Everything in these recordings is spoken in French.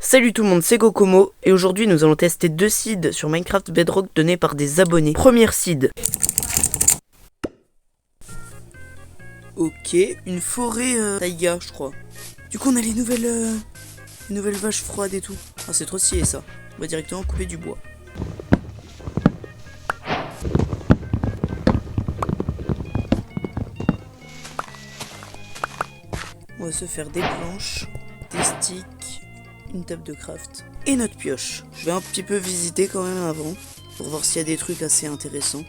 Salut tout le monde, c'est Kokomo et aujourd'hui nous allons tester 2 seeds sur Minecraft Bedrock donnés par des abonnés. Première seed. Ok, une forêt taïga je crois. Du coup on a les nouvelles vaches froides et tout. Ah c'est trop stylé ça. On va directement couper du bois. On va se faire des planches, des sticks, une table de craft et notre pioche. Je vais un petit peu visiter quand même avant pour voir s'il y a des trucs assez intéressants.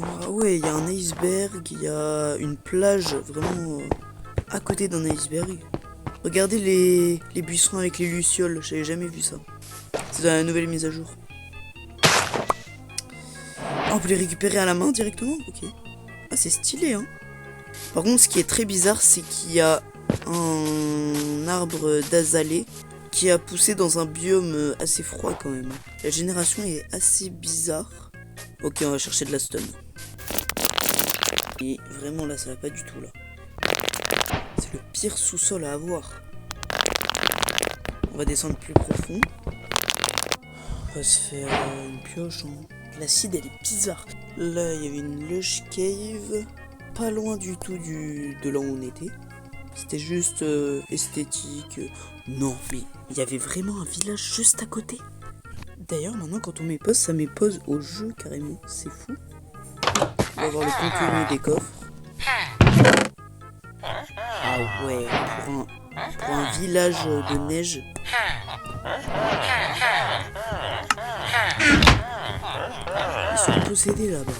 Ah ouais, il y a un iceberg, il y a une plage vraiment à côté d'un iceberg. Regardez les buissons avec les lucioles, j'avais jamais vu ça. C'est dans la nouvelle mise à jour. Ah, on peut les récupérer à la main directement? Ok. Ah c'est stylé hein. Par contre ce qui est très bizarre c'est qu'il y a un arbre d'azalée qui a poussé dans un biome assez froid quand même. La génération est assez bizarre. Ok, on va chercher de la stone. Et vraiment là ça va pas du tout là. C'est le pire sous-sol à avoir. On va descendre plus profond. On va se faire une pioche. L'acide elle est bizarre. Là il y avait une lush cave. Pas loin du tout de là où on était. C'était juste esthétique. Non, mais il y avait vraiment un village juste à côté. D'ailleurs, maintenant, quand on met pause, ça met pause au jeu carrément. C'est fou. On va voir le contenu des coffres. Ah ouais, pour un village de neige. Ils sont possédés là-bas.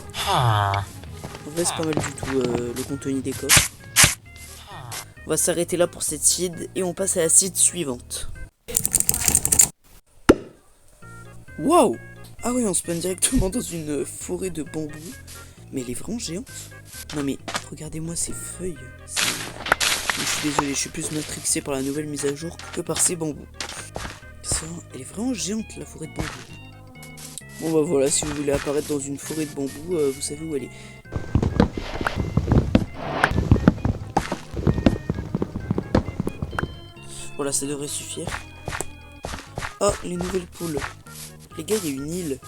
En vrai, c'est pas mal du tout le contenu des coffres. On va s'arrêter là pour cette seed et on passe à la seed suivante. Waouh! Ah oui, on se spawn directement dans une forêt de bambou. Mais elle est vraiment géante. Non mais, regardez-moi ces feuilles. Je suis désolé, je suis plus matrixé par la nouvelle mise à jour que par ces bambous. Ça, elle est vraiment géante la forêt de bambou. Bon bah voilà, si vous voulez apparaître dans une forêt de bambou, vous savez où elle est. Voilà, ça devrait suffire. Ah, les nouvelles poules. Les gars, il y a une île.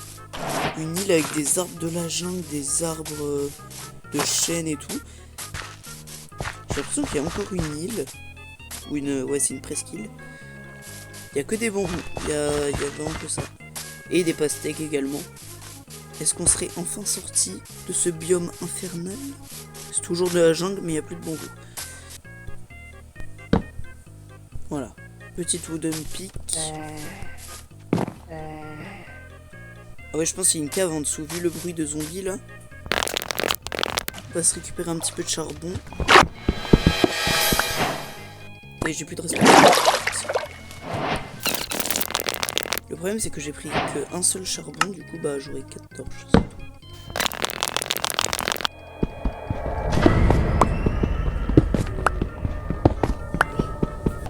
Une île avec des arbres de la jungle, des arbres de chêne et tout. J'ai l'impression qu'il y a encore une île. Ou une... Ouais, c'est une presqu'île. Il n'y a que des bambous. Il y a vraiment que ça. Et des pastèques également. Est-ce qu'on serait enfin sorti de ce biome infernal? C'est toujours de la jungle, mais il n'y a plus de bambous. Voilà. Petite wooden pick. Ah ouais, je pense qu'il y a une cave en dessous. Vu le bruit de zombies là. On va se récupérer un petit peu de charbon. Et j'ai plus de responsabilité. Le problème c'est que j'ai pris qu'un seul charbon. Du coup bah j'aurai 4 torches.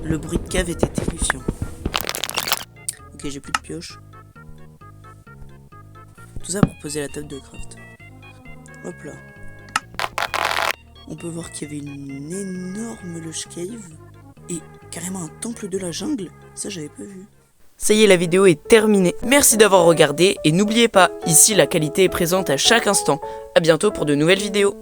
Le bruit de cave était terrifiant. Ok, j'ai plus de pioche. Tout ça pour poser la table de craft. Hop là. On peut voir qu'il y avait une énorme lush cave. Et carrément un temple de la jungle. Ça, j'avais pas vu. Ça y est, la vidéo est terminée. Merci d'avoir regardé. Et n'oubliez pas, ici, la qualité est présente à chaque instant. A bientôt pour de nouvelles vidéos.